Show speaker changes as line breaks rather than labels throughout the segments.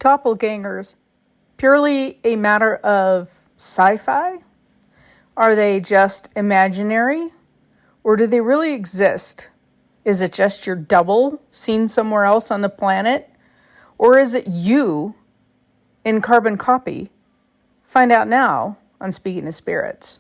Dopplegangers purely a matter of sci-fi? Are they just imaginary? Or do they really exist? Is it just your double seen somewhere else on the planet? Or is it you in carbon copy? Find out now on Speaking of Spirits.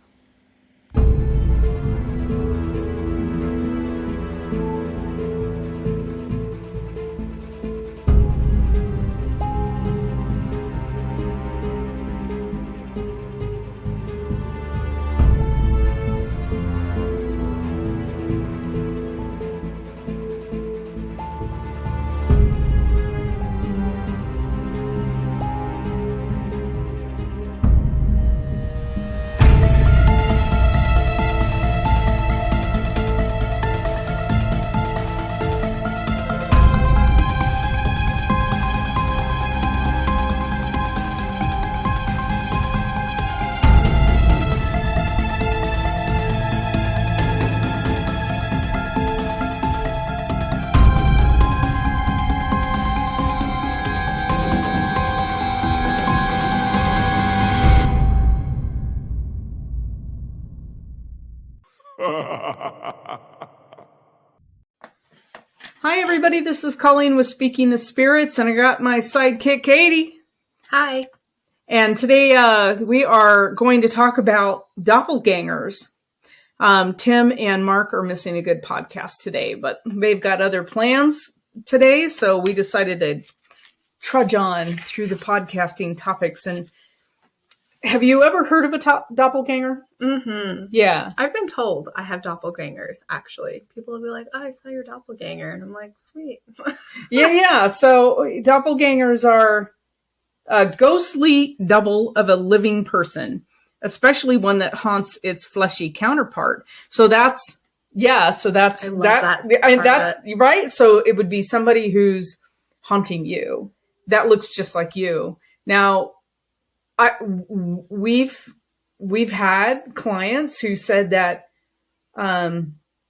Hi, everybody. This is Colleen with Speaking of Spirits, and I got my sidekick, Katie.
Hi.
And today we are going to talk about doppelgangers. Tim and Mark are missing a good podcast today, but they've got other plans today, so we decided to trudge on through the podcasting topics. And have you ever heard of a doppelganger?
Mm-hmm.
Yeah.
I've been told I have doppelgangers, actually. People will be like, oh, I saw your doppelganger. And I'm like, sweet.
Yeah. So doppelgangers are a ghostly double of a living person, especially one that haunts its fleshy counterpart. So that's right. So it would be somebody who's haunting you that looks just like you. Now, we've had clients who said that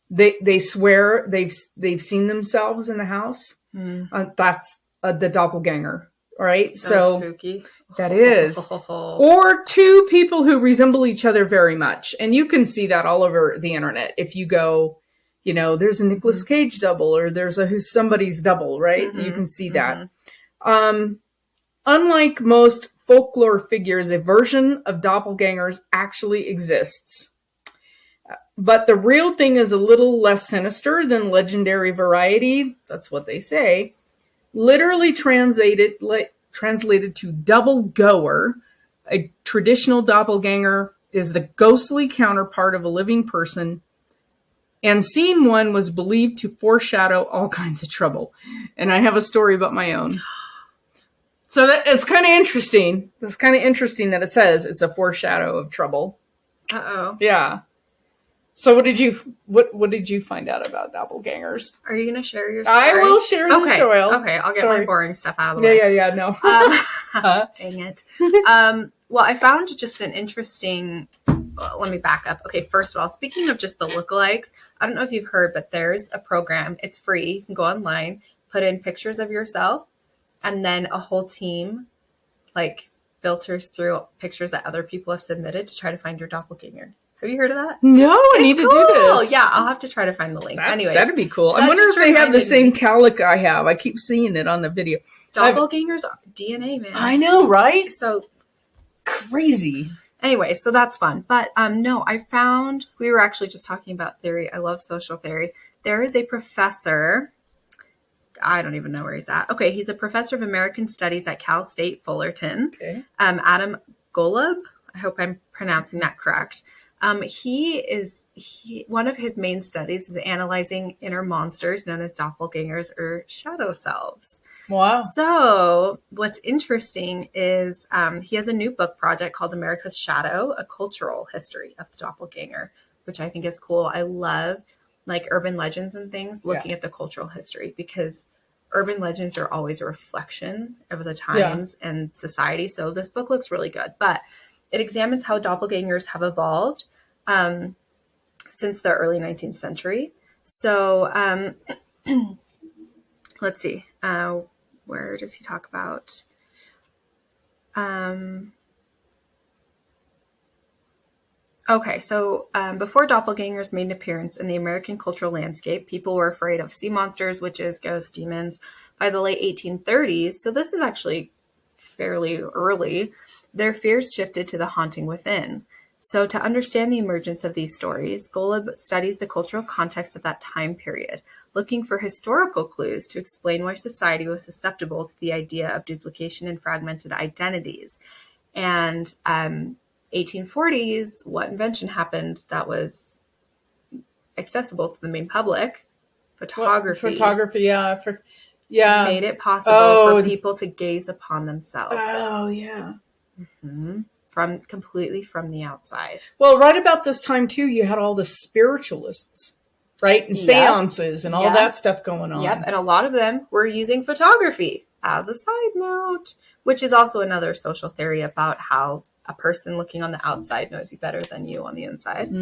they swear they've seen themselves in the house. That's the doppelganger, right? So
spooky.
That is. Or two people who resemble each other very much, and you can see that all over the internet. If you go, there's a Nicolas Cage double, or there's somebody's double, right? Mm-hmm. You can see that. Unlike most folklore figures, a version of doppelgangers actually exists. But the real thing is a little less sinister than legendary variety. That's what they say. Literally translated to double goer, a traditional doppelganger is the ghostly counterpart of a living person, and seeing one was believed to foreshadow all kinds of trouble. And I have a story about my own. So it's kind of interesting. It's kind of interesting that it says it's a foreshadow of trouble.
Uh-oh.
Yeah. So what did you find out about doppelgangers?
Are you going to share your story?
I will share the story.
Okay, I'll get my boring stuff out of the way.
Yeah, no.
Dang it. Well, I found just an interesting... let me back up. Okay, first of all, speaking of just the lookalikes, I don't know if you've heard, but there's a program. It's free. You can go online, put in pictures of yourself, and then a whole team filters through pictures that other people have submitted to try to find your doppelganger. Have you heard of that?
No, I need to do this.
Yeah, I'll have to try to find the link. Anyway,
that'd be cool. I wonder if they have the same calic I have. I keep seeing it on the video.
Doppelgangers are DNA, man.
I know, right?
So
crazy.
Anyway, so that's fun. But no, I found, we were actually just talking about theory. I love social theory. There is a professor, I don't even know where he's at. Okay, he's a professor of American Studies at Cal State Fullerton. Okay. Adam Golub. I hope I'm pronouncing that correct. One of his main studies is analyzing inner monsters known as doppelgangers or shadow selves.
Wow.
So what's interesting is he has a new book project called America's Shadow, A Cultural History of the Doppelganger, which I think is cool. I love urban legends and things, looking at the cultural history, because urban legends are always a reflection of the times and society. So this book looks really good, but it examines how doppelgangers have evolved since the early 19th century. So let's see. Where does he talk about? Okay, so before doppelgangers made an appearance in the American cultural landscape, people were afraid of sea monsters, witches, ghosts, demons. By the late 1830s, so this is actually fairly early, their fears shifted to the haunting within. So to understand the emergence of these stories, Golub studies the cultural context of that time period, looking for historical clues to explain why society was susceptible to the idea of duplication and fragmented identities. And 1840s, what invention happened that was accessible to the main public? Photography.
Photography, yeah.
Made it possible for people to gaze upon themselves.
Oh, yeah.
Completely from the outside.
Well, right about this time, too, you had all the spiritualists, right? And seances and all that stuff going on.
Yep, and a lot of them were using photography as a side note, which is also another social theory about how a person looking on the outside knows you better than you on the inside.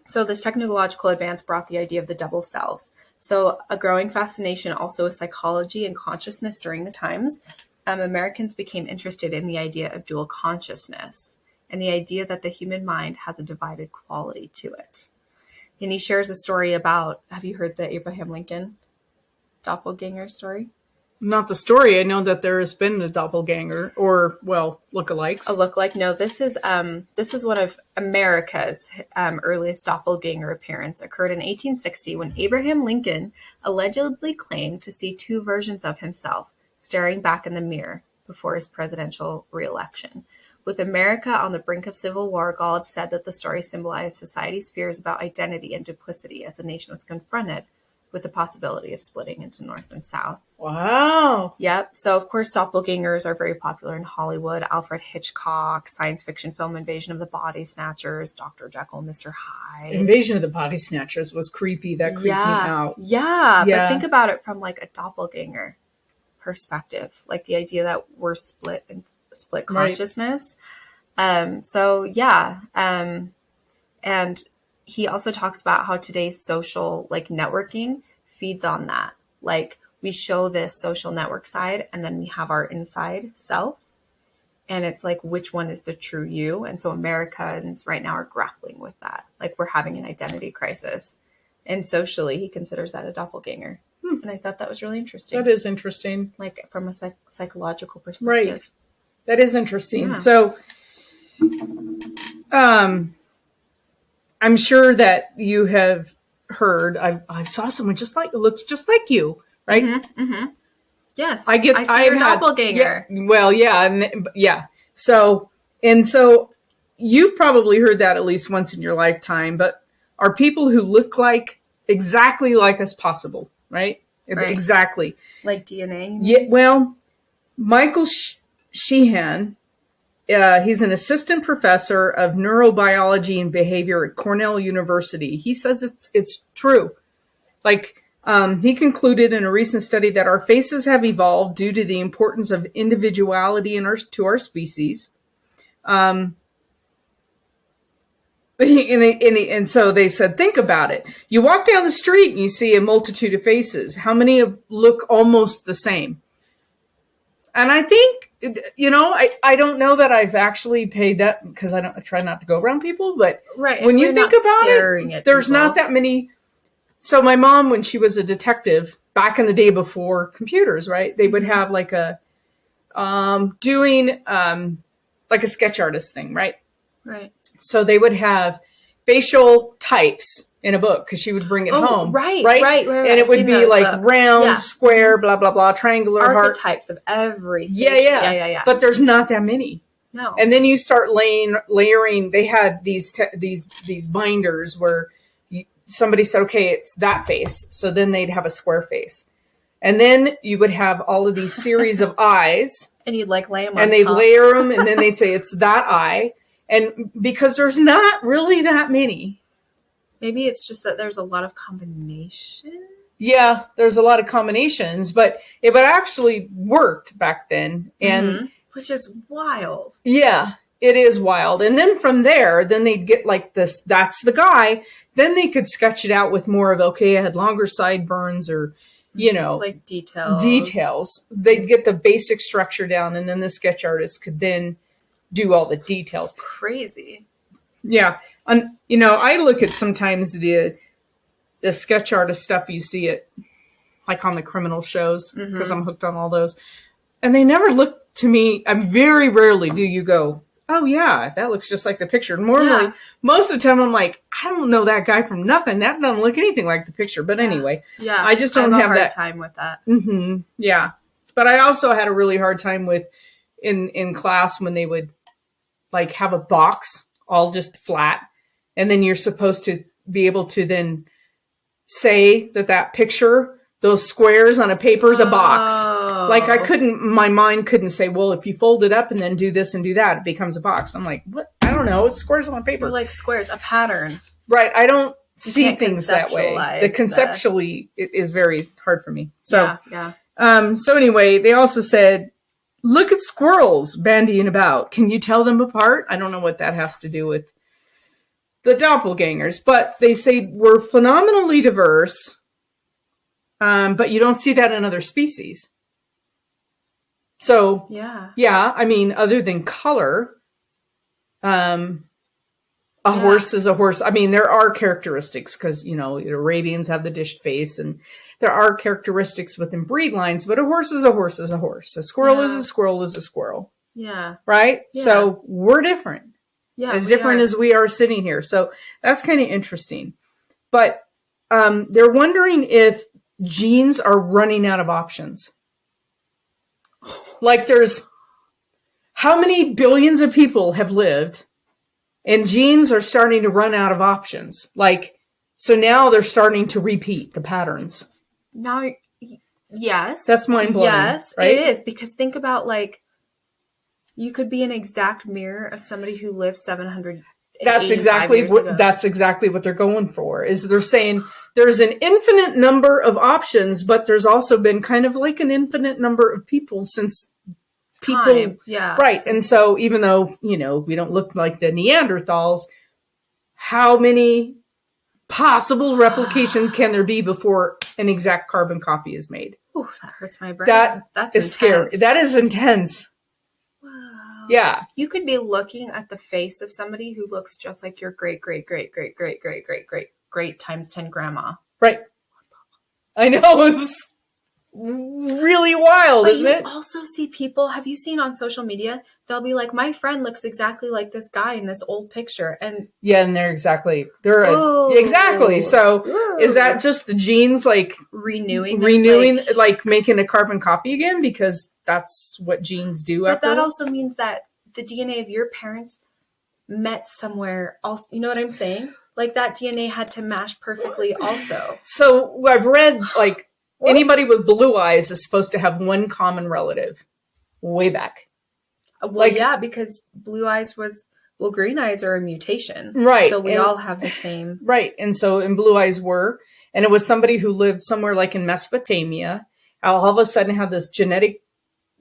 So this technological advance brought the idea of the double selves. So a growing fascination also with psychology and consciousness during the times. Americans became interested in the idea of dual consciousness and the idea that the human mind has a divided quality to it. And he shares a story about, have you heard the Abraham Lincoln doppelganger story?
Not the story. I know that there has been a doppelganger, or lookalikes.
A lookalike. No, this is one of America's earliest doppelganger appearance. Occurred in 1860 when Abraham Lincoln allegedly claimed to see two versions of himself staring back in the mirror before his presidential reelection. With America on the brink of civil war, Golub said that the story symbolized society's fears about identity and duplicity as the nation was confronted with the possibility of splitting into North and South.
Wow.
Yep. So, of course, doppelgangers are very popular in Hollywood. Alfred Hitchcock, science fiction film Invasion of the Body Snatchers, Dr. Jekyll, Mr. Hyde.
Invasion of the Body Snatchers was creepy. That creeped me out.
Yeah. But think about it from like a doppelganger perspective, like the idea that we're split consciousness. Right. And he also talks about how today's social networking feeds on that. Like we show this social network side and then we have our inside self. And it's like, which one is the true you? And so Americans right now are grappling with that. Like we're having an identity crisis. And socially, he considers that a doppelganger. And I thought that was really interesting.
That is interesting.
Like from a psychological perspective.
Right. That is interesting. Yeah. So, I'm sure that you have heard. I saw someone looks just like you, right?
Mm-hmm. Yes,
I see
your doppelganger.
Yeah. So you've probably heard that at least once in your lifetime. But are people who look exactly like us possible, right? Exactly.
Like DNA.
Yeah. Well, Michael Sheehan. He's an assistant professor of neurobiology and behavior at Cornell University. He says it's true. He concluded in a recent study that our faces have evolved due to the importance of individuality to our species. And so they said, think about it. You walk down the street and you see a multitude of faces. How many look almost the same? And I think, I don't know that I've actually paid that because I try not to go around people, but when you think about it, there's not that many. So my mom, when she was a detective back in the day before computers, right, they would have doing a sketch artist thing, right?
Right.
So they would have facial types in a book because she would bring it home.
Right.
And it would be round, square, blah, blah, blah, triangular,
archetypes of every facial.
Yeah. But there's not that many.
No.
And then you start layering. They had these binders where somebody said, okay, it's that face. So then they'd have a square face. And then you would have all of these series of eyes.
And you'd lay them on
and they'd layer them, and then they'd say it's that eye. And because there's not really that many.
Maybe it's just that there's a lot of combinations.
Yeah, there's a lot of combinations, but it actually worked back then. And
which is wild.
Yeah, it is wild. And then from there, then they'd get this, that's the guy. Then they could sketch it out with more of, okay, I had longer sideburns or, you know,
like details.
They'd get the basic structure down, and then the sketch artist could then do all the details.
Crazy.
Yeah. And, you know, I look at sometimes the sketch artist stuff you see it like on the criminal shows, because I'm hooked on all those. And they never look to me, very rarely do you go, oh yeah, that looks just like the picture. Normally, most of the time I'm like, I don't know that guy from nothing. That doesn't look anything like the picture. But anyway, I just don't have that
time with that.
Yeah. But I also had a really hard time with in class when they would like have a box all just flat. And then you're supposed to be able to then say that picture, those squares on a paper is a box. Like my mind couldn't say, well, if you fold it up and then do this and do that, it becomes a box. I'm like, what? I don't know. It's squares on paper.
Like squares, a pattern.
Right. I don't see things that way. The conceptually it is very hard for me. So, so anyway, they also said, look at squirrels bandying about. Can you tell them apart? I don't know what that has to do with the doppelgangers, but they say we're phenomenally diverse, but you don't see that in other species. So, I mean, other than color, a horse is a horse. I mean, there are characteristics because, you know, Arabians have the dished face, and there are characteristics within breed lines, but a horse is a horse is a horse. A squirrel is a squirrel is a squirrel. Yeah. Right? Yeah. So we're different. Yeah, as different as we are sitting here. So that's kind of interesting. But they're wondering if genes are running out of options. Like there's how many billions of people have lived and genes are starting to run out of options. Like, so now they're starting to repeat the patterns.
Now, yes.
That's mind blowing.
Yes,
right?
It is. Because think about like, you could be an exact mirror of somebody who lived 700
That's exactly what they're going for. Is they're saying there's an infinite number of options, but there's also been kind of like an infinite number of people since people, right? And so even though, you know, we don't look like the Neanderthals, how many possible replications can there be before an exact carbon copy is made?
Ooh, that hurts my brain.
That's is scary. That is intense. Yeah.
You could be looking at the face of somebody who looks just like your great times 10 grandma.
Right. I know. It's really wild, isn't it?
You also see people, have you seen on social media? They'll be like, my friend looks exactly like this guy in this old picture. And
they're exactly. So is that just the genes like renewing, like making a carbon copy again? Because that's what genes do.
But that also means that the DNA of your parents met somewhere else. You know what I'm saying? Like that DNA had to match perfectly also.
So I've read like anybody with blue eyes is supposed to have one common relative way back.
Well, because blue eyes green eyes are a mutation.
Right.
So we all have the same.
Right. And so in blue eyes and it was somebody who lived somewhere like in Mesopotamia, all of a sudden had this genetic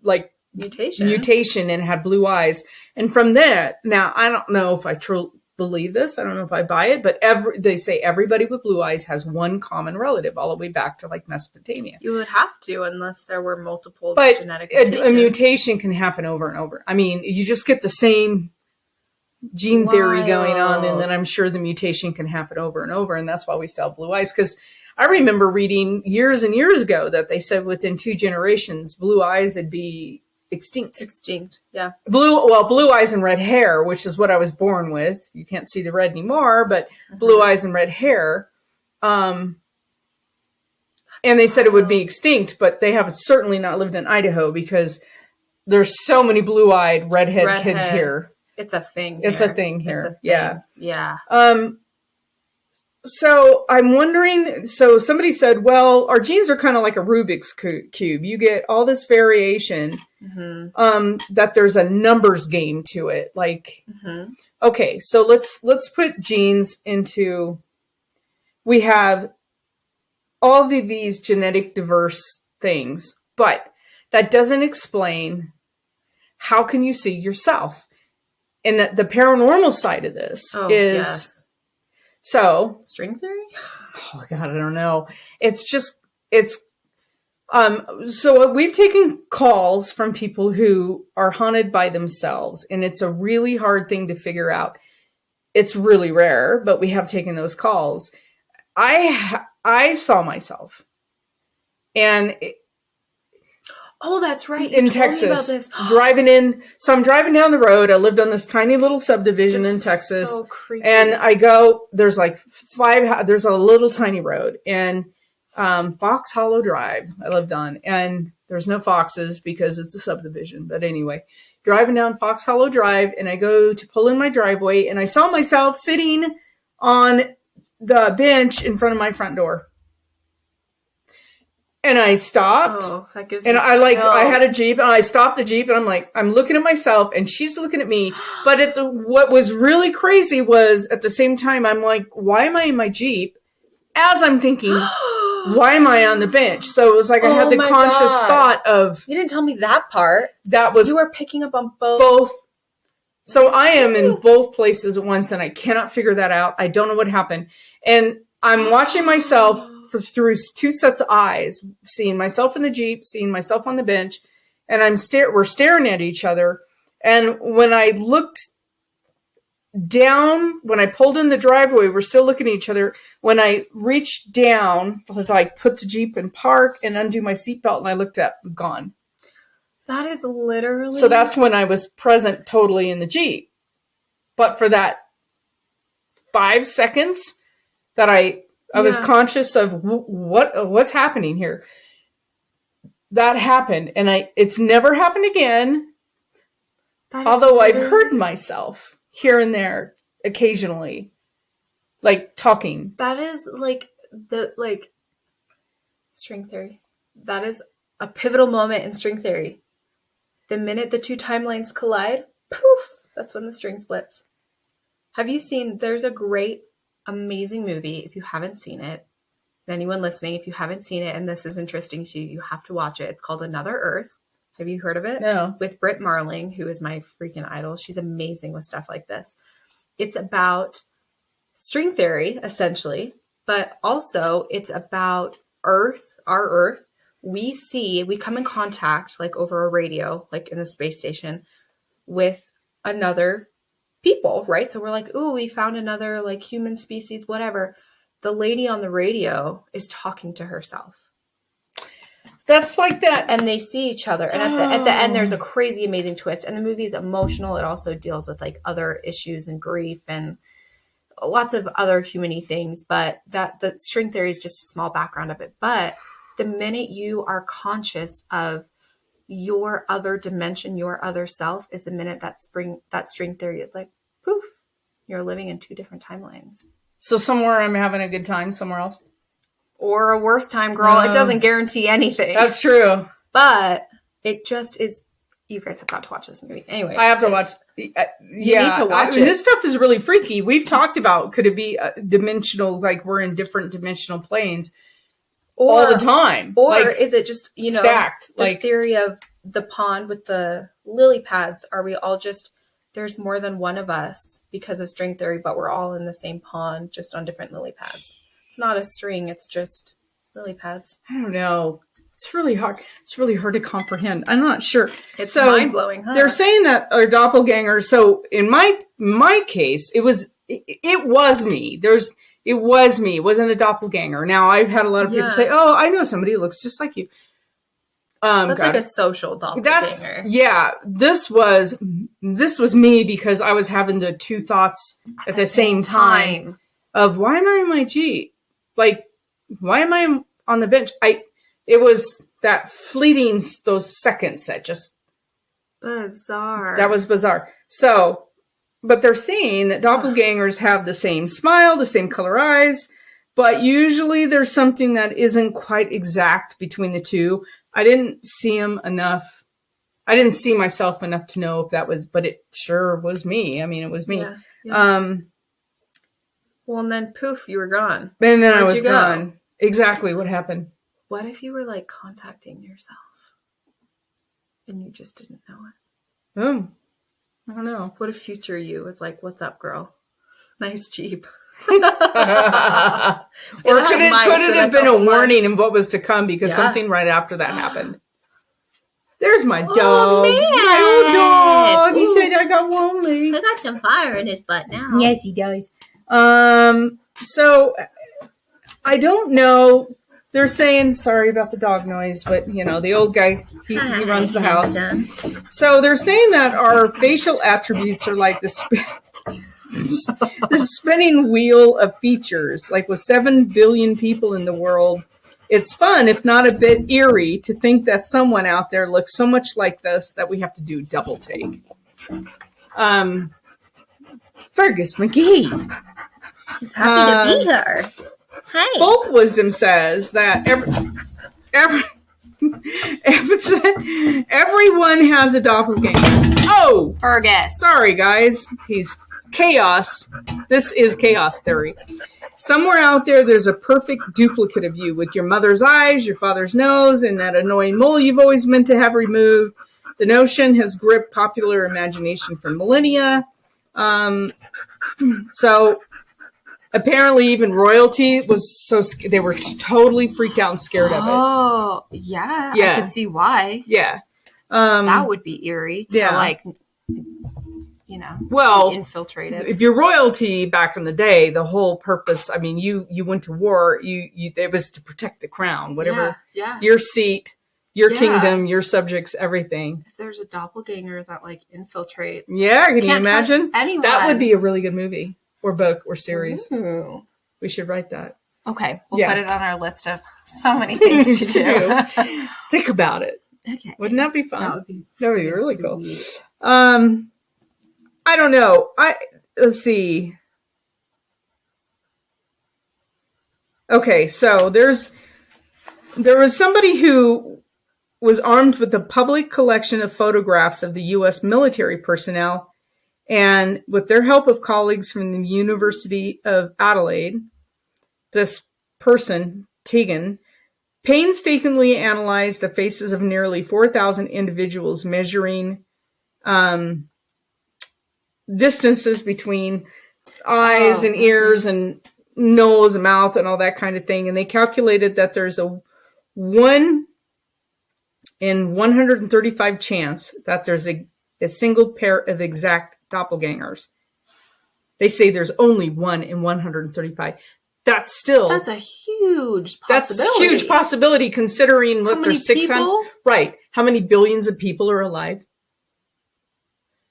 like mutation and had blue eyes. And from that, now I don't know if I truly believe this. I don't know if I buy it, but they say everybody with blue eyes has one common relative all the way back to like Mesopotamia.
You would have to, unless there were multiple genetic mutations.
A mutation can happen over and over. I mean, you just get the same gene theory going on, and then I'm sure the mutation can happen over and over. And that's why we still have blue eyes. Because I remember reading years and years ago that they said within 2 generations, blue eyes would be extinct.
Yeah.
Blue eyes and red hair, which is what I was born with. You can't see the red anymore, but blue eyes and red hair. And they said it would be extinct, but they have certainly not lived in Idaho because there's so many blue-eyed redhead kids here.
It's a thing.
It's a thing here. Yeah.
Yeah.
So I'm wondering, so somebody said, well, our genes are kind of like a Rubik's Cube. You get all this variation, that there's a numbers game to it. Like, okay, so let's put genes into, we have all of these genetic diverse things, but that doesn't explain how can you see yourself? And the paranormal side of this is... So
string theory?
Oh God, I don't know. It's So we've taken calls from people who are haunted by themselves, and it's a really hard thing to figure out. It's really rare, but we have taken those calls. I saw myself, and
Oh, that's right. You
in
told me about
Texas,
this.
driving in. So I'm driving down the road. I lived on this tiny little subdivision
This
in
is
Texas,
so creepy.
and I go. There's like there's a little tiny road, and Fox Hollow Drive I lived on, and there's no foxes because it's a subdivision. But anyway, driving down Fox Hollow Drive, and I go to pull in my driveway, and I saw myself sitting on the bench in front of my front door. And I stopped.
Oh, that gives
and
me
I had a
chills.
Jeep, and I stopped the Jeep, and I'm looking at myself, and she's looking at me. But what was really crazy was at the same time, I'm like, why am I in my Jeep? As I'm thinking, why am I on the bench? So it was like I had the
my
conscious
God.
thought of
You didn't tell me that part.
that was
You were picking up on both.
both. So I am in both places at once, and I cannot figure that out. I don't know what happened. And I'm watching myself through two sets of eyes, seeing myself in the Jeep, seeing myself on the bench, and we're staring at each other. And when I looked down, when I pulled in the driveway, we're still looking at each other. When I reached down, like put the Jeep in park and undo my seatbelt, and I looked up, gone.
That is literally...
So that's when I was present totally in the Jeep. But for that 5 seconds that I was conscious of what's happening here. That happened, and it's never happened again. Although I've heard myself here and there occasionally, like talking.
That is string theory. That is a pivotal moment in string theory. The minute the two timelines collide, poof, that's when the string splits. Have you seen, there's a great, amazing movie, if you haven't seen it, and anyone listening, if you haven't seen it and this is interesting to you, you have to watch it. It's called Another Earth. Have you heard of it?
No.
With Britt Marling, who is my freaking idol. She's amazing with stuff like this. It's about string theory, essentially, but also it's about Earth, our Earth. We come in contact, like over a radio, like in the space station, with another people, right? So we're like, ooh, we found another like human species, whatever. The lady on the radio is talking to herself.
That's like that.
And they see each other. And at the end, there's a crazy, amazing twist. And the movie is emotional. It also deals with like other issues and grief and lots of other human-y things. But the string theory is just a small background of it. But the minute you are conscious of your other dimension, your other self, is the minute that string theory is like, poof, you're living in two different timelines.
So somewhere I'm having a good time, somewhere else.
Or a worse time, girl. It doesn't guarantee anything.
That's true.
But it just is. You guys have got to watch this movie. Anyway.
I have to watch.
You need to watch it.
This stuff is really freaky. We've talked about, could it be dimensional, like we're in different dimensional planes all the time?
Or
like,
is it just,
stacked?
The theory of the pond with the lily pads? Are we all just, there's more than one of us because of string theory, but we're all in the same pond, just on different lily pads? It's not a string. It's just lily pads.
I don't know. It's really hard. It's really hard to comprehend. I'm not sure.
It's mind-blowing, huh?
They're saying that our doppelganger. So in my case, it was me. It was me. It wasn't a doppelganger. Now I've had a lot of people say, "Oh, I know somebody who looks just like you."
That's like a social doppelganger.
This was me because I was having the two thoughts at the same time of why am I in my Jeep? Like, why am I on the bench? It was that fleeting, those seconds that just...
Bizarre.
That was bizarre. So, but they're saying that doppelgangers have the same smile, the same color eyes, but usually there's something that isn't quite exact between the two. I didn't see them enough. I didn't see myself enough to know if that was, but it sure was me. I mean, it was me. Yeah.
Well, and then poof, you were gone.
And then I was gone. Exactly what happened.
What if you were like contacting yourself and you just didn't know it?
I don't know.
What if future you was like, "What's up, girl? Nice Jeep."
Or could it have been a warning of what was to come because something right after that happened? There's my dog.
Oh, man.
My old dog. He said I got lonely.
He got some fire in his butt now.
Yes, he does. So I don't know. They're saying, sorry about the dog noise, but the old guy, he runs the house. So they're saying that our facial attributes are like the spinning wheel of features. Like with 7 billion people in the world, it's fun, if not a bit eerie, to think that someone out there looks so much like this that we have to do double take. Fergus McGee.
He's happy to be here. Hey.
Folk wisdom says that everyone has a doppelganger. Oh,
Fergus.
Sorry, guys. He's chaos. This is chaos theory. Somewhere out there's a perfect duplicate of you with your mother's eyes, your father's nose, and that annoying mole you've always meant to have removed. The notion has gripped popular imagination for millennia. So apparently even royalty was they were totally freaked out and scared of it.
Oh, yeah. I could see why.
Yeah.
That would be eerie to infiltrated.
If you're royalty back in the day, the whole purpose, I mean, you went to war, it was to protect the crown, whatever, your seat, your kingdom, your subjects, everything.
If there's a doppelganger that infiltrates.
Yeah, can you imagine?
Anyone.
That would be a really good movie or book or series.
Ooh.
We should write that.
Okay, we'll put it on our list of so many things to do.
Think about it.
Okay.
Wouldn't that be fun? That would be really cool. I don't know. Let's see. Okay, so there was somebody who was armed with a public collection of photographs of the U.S. military personnel, and with their help of colleagues from the University of Adelaide, this person, Tegan, painstakingly analyzed the faces of nearly 4,000 individuals, measuring distances between eyes and ears and nose and mouth and all that kind of thing. And they calculated that there's a 1 in 135 chance that there's a single pair of exact doppelgangers. They say there's only 1 in 135. That's a
huge possibility.
That's a huge possibility considering what there's 600.
People?
Right. How many billions of people are alive?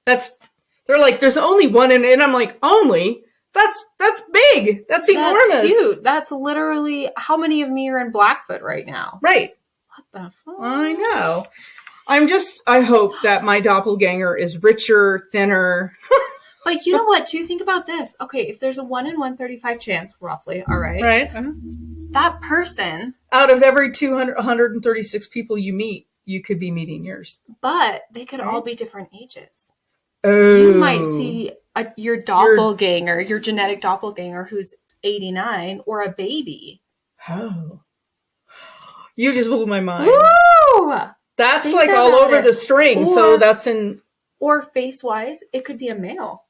They're like, there's only 1 and I'm like, only? That's big. That's enormous.
That's huge. That's literally how many of me are in Blackfoot right now?
Right.
What the fuck?
I know. I hope that my doppelganger is richer, thinner.
But you know what, too? Think about this. Okay, if there's a 1 in 135 chance, roughly, all right?
Right.
That person...
Out of every 136 people you meet, you could be meeting yours.
But they could all be different ages.
Oh.
You might see your doppelganger, your genetic doppelganger who's 89 or a baby.
Oh. You just blew my mind.
Woo!
That's Think all over the string. So that's in...
Or face-wise, it could be a male.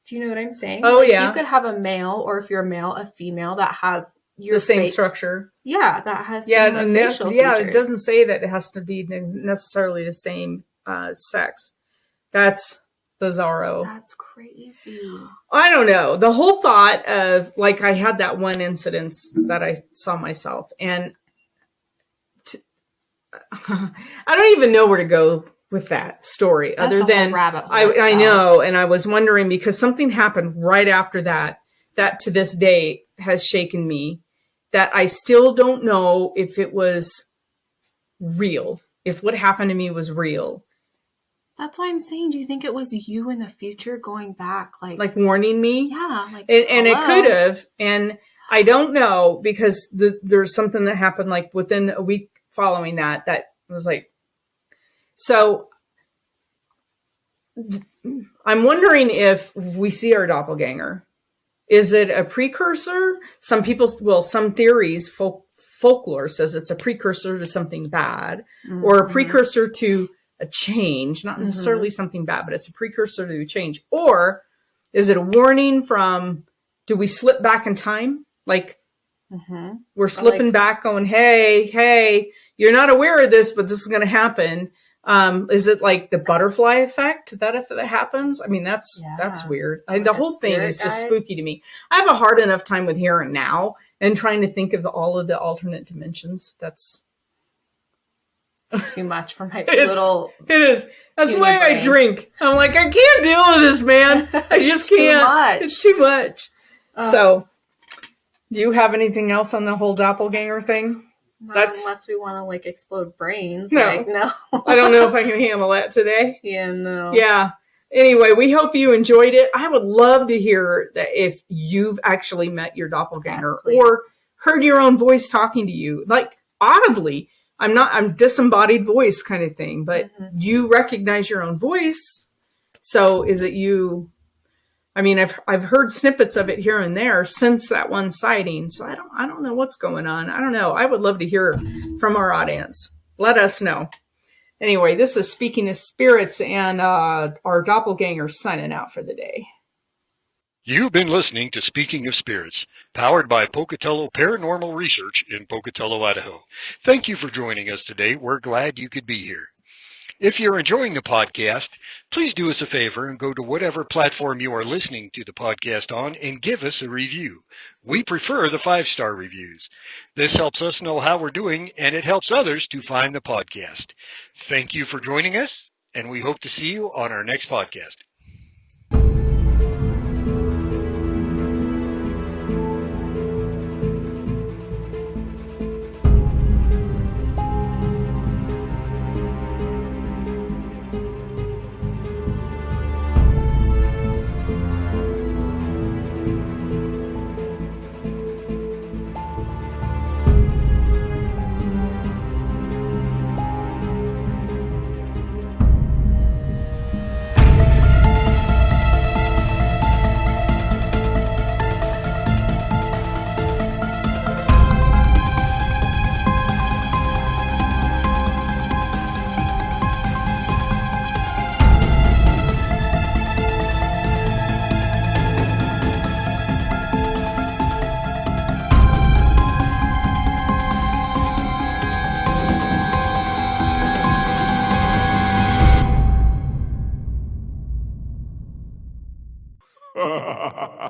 Do you know what I'm saying?
Oh, yeah.
You could have a male, or if you're a male, a female that has
the same structure.
Yeah, that has similar facial features.
It doesn't say that it has to be necessarily the same sex. That's bizarro.
That's crazy.
I don't know. The whole thought of, I had that one incident that I saw myself, and I don't even know where to go with that story.
That's
other than
rabbit hole
I know, and I was wondering because something happened right after that to this day has shaken me, that I still don't know if it was real, if what happened to me was real.
That's why I'm saying, do you think it was you in the future going back, like
warning me?
Yeah,
and it could have, and I don't know because there's something that happened within a week following that was so. I'm wondering if we see our doppelganger. Is it a precursor? Some theories, folklore says it's a precursor to something bad, or a precursor to a change, not necessarily something bad, but it's a precursor to a change. Or is it a warning from do we slip back in time? Like we're
Or
slipping
like,
back going, hey, you're not aware of this, but this is going to happen. Is it like the butterfly effect that if that happens? I mean, that's weird.
Like
The
a
whole thing is
spirit
just
guide?
spooky to me. I have a hard enough time with here and now and trying to think of all of the alternate dimensions. That's
It's too much for my
it is. That's
puny
why I
brain.
drink. I'm like, I can't deal with this, man. I just can't.
much.
It's too much. So, do you have anything else on the whole doppelganger thing?
Unless we want to like explode brains.
No.
Like, no.
I don't know if I can handle that today.
Yeah, no.
Yeah. Anyway, we hope you enjoyed it. I would love to hear that if you've actually met your doppelganger or heard your own voice talking to you, like audibly. I'm disembodied voice kind of thing, but you recognize your own voice. So is it you? I mean, I've heard snippets of it here and there since that one sighting. So I don't know what's going on. I don't know. I would love to hear from our audience. Let us know. Anyway, this is Speaking of Spirits and our doppelganger signing out for the day.
You've been listening to Speaking of Spirits, powered by Pocatello Paranormal Research in Pocatello, Idaho. Thank you for joining us today. We're glad you could be here. If you're enjoying the podcast, please do us a favor and go to whatever platform you are listening to the podcast on and give us a review. We prefer the 5-star reviews. This helps us know how we're doing, and it helps others to find the podcast. Thank you for joining us, and we hope to see you on our next podcast.
Ha ha ha ha!